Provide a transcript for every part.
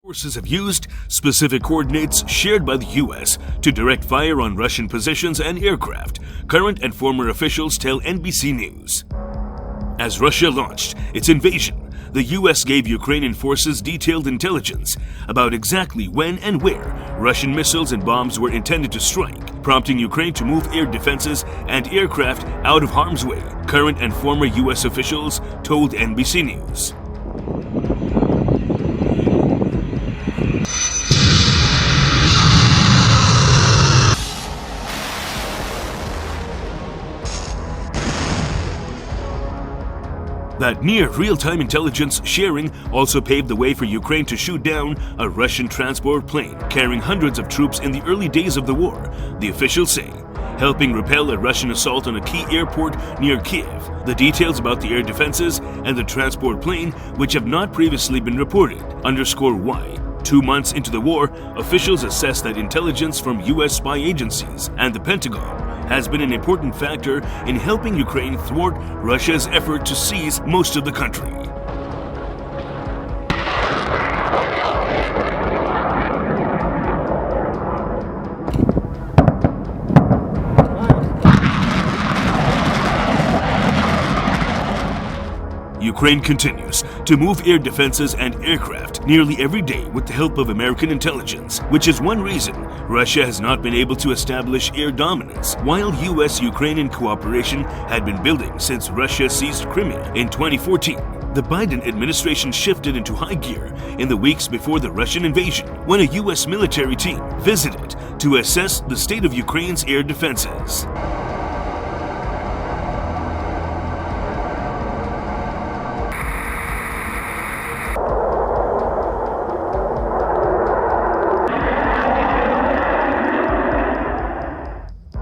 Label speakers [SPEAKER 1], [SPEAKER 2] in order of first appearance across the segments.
[SPEAKER 1] Forces have used specific coordinates shared by the U.S. to direct fire on Russian positions and aircraft, current and former officials tell NBC News. As Russia launched its invasion, the U.S. gave Ukrainian forces detailed intelligence about exactly when and where Russian missiles and bombs were intended to strike, prompting Ukraine to move air defenses and aircraft out of harm's way, current and former U.S. officials told NBC News. That near real-time intelligence sharing also paved the way for Ukraine to shoot down a Russian transport plane carrying hundreds of troops in the early days of the war, the officials say, helping repel a Russian assault on a key airport near Kiev. The details about the air defenses and the transport plane, which have not previously been reported, underscore why, 2 months into the war, officials assess that intelligence from U.S. spy agencies and the Pentagon has been an important factor in helping Ukraine thwart Russia's effort to seize most of the country. Ukraine continues to move air defenses and aircraft nearly every day with the help of American intelligence, which is one reason Russia has not been able to establish air dominance, while U.S.-Ukrainian cooperation had been building since Russia seized Crimea in 2014. The Biden administration shifted into high gear in the weeks before the Russian invasion when a U.S. military team visited to assess the state of Ukraine's air defenses.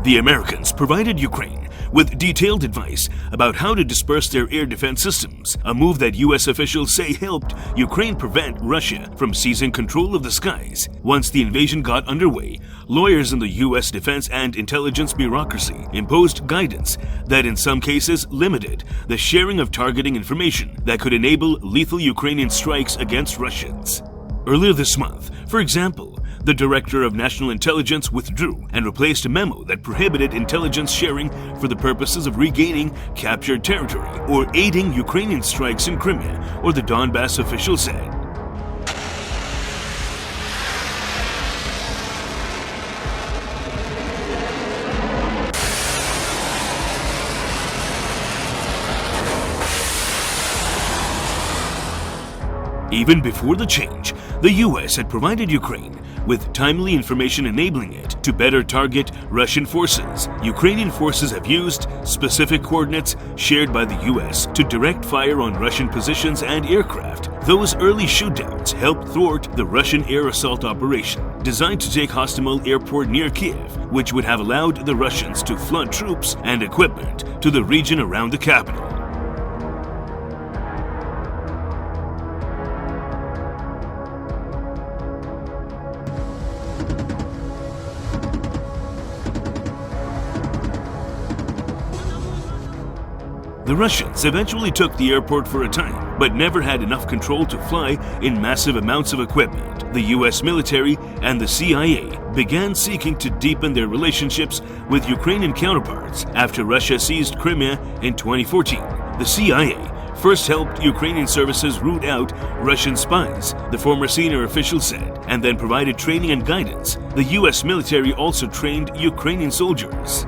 [SPEAKER 1] The Americans provided Ukraine with detailed advice about how to disperse their air defense systems, a move that U.S. officials say helped Ukraine prevent Russia from seizing control of the skies. Once the invasion got underway, lawyers in the U.S. defense and intelligence bureaucracy imposed guidance that in some cases limited the sharing of targeting information that could enable lethal Ukrainian strikes against Russians. Earlier this month, for example, the Director of National Intelligence withdrew and replaced a memo that prohibited intelligence sharing for the purposes of regaining captured territory or aiding Ukrainian strikes in Crimea, or the Donbass official said. Even before the change, the U.S. had provided Ukraine with timely information enabling it to better target Russian forces. Ukrainian forces have used specific coordinates shared by the U.S. to direct fire on Russian positions and aircraft. Those early shootdowns helped thwart the Russian air assault operation, designed to take Hostomel Airport near Kiev, which would have allowed the Russians to flood troops and equipment to the region around the capital. The Russians eventually took the airport for a time, but never had enough control to fly in massive amounts of equipment. The U.S. military and the CIA began seeking to deepen their relationships with Ukrainian counterparts after Russia seized Crimea in 2014. The CIA first helped Ukrainian services root out Russian spies, the former senior official said, and then provided training and guidance. The U.S. military also trained Ukrainian soldiers.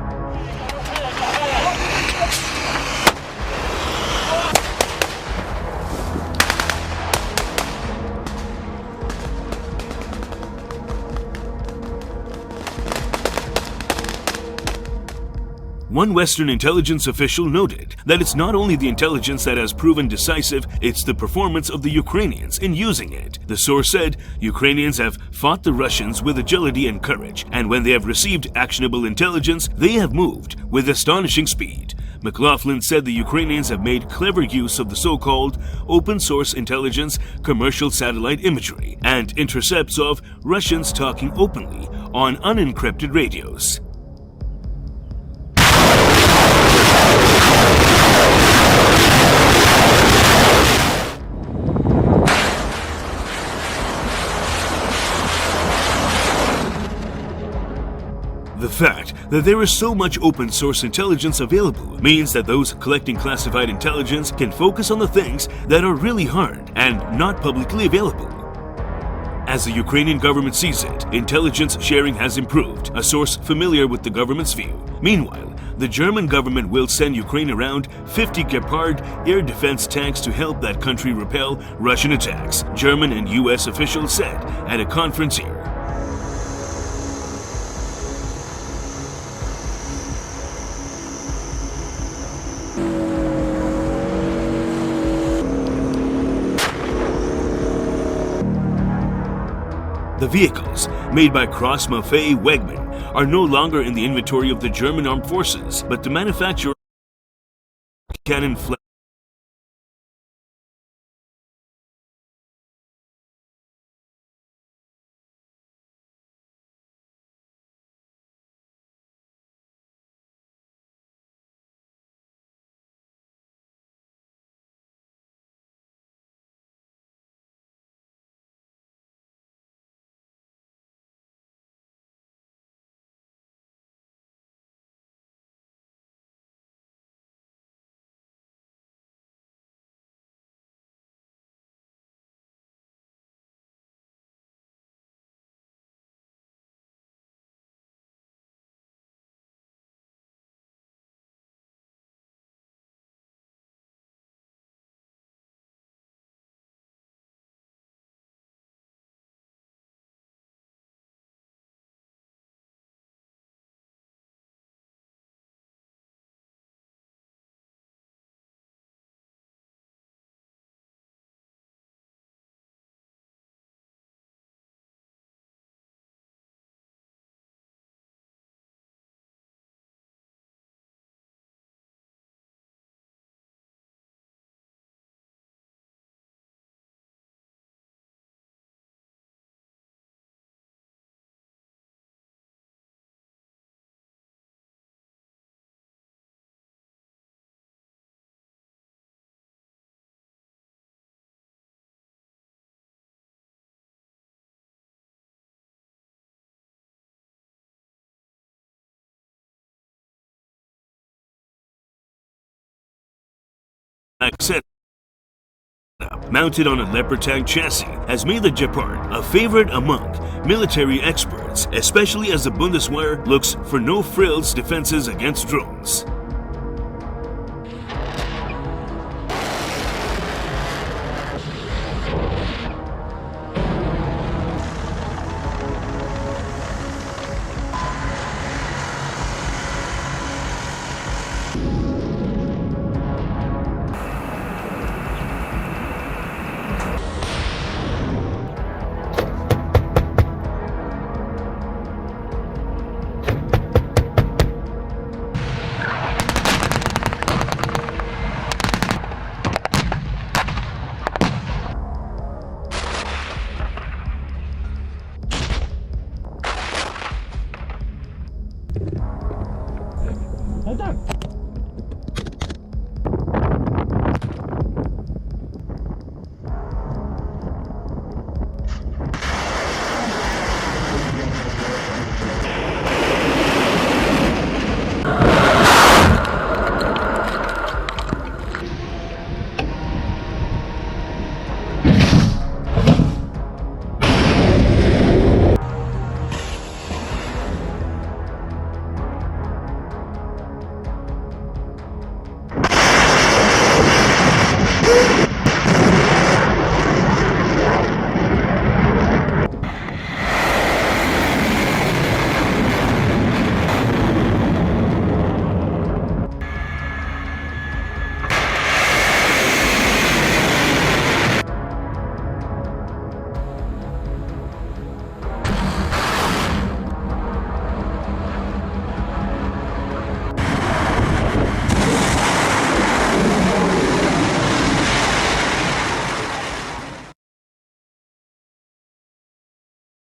[SPEAKER 1] One Western intelligence official noted that it's not only the intelligence that has proven decisive, it's the performance of the Ukrainians in using it. The source said Ukrainians have fought the Russians with agility and courage, and when they have received actionable intelligence, they have moved with astonishing speed. McLaughlin said the Ukrainians have made clever use of the so-called open-source intelligence commercial satellite imagery and intercepts of Russians talking openly on unencrypted radios. The fact that there is so much open source intelligence available means that those collecting classified intelligence can focus on the things that are really hard and not publicly available. As the Ukrainian government sees it, intelligence sharing has improved, a source familiar with the government's view. Meanwhile, the German government will send Ukraine around 50 Gepard air defense tanks to help that country repel Russian attacks, German and US officials said at a conference here. The vehicles, made by Krauss-Maffei Wegmann, are no longer in the inventory of the German armed forces, but the manufacturer cannon set mounted on a Leopard tank chassis has made the Gepard a favorite among military experts, especially as the Bundeswehr looks for no-frills defenses against drones.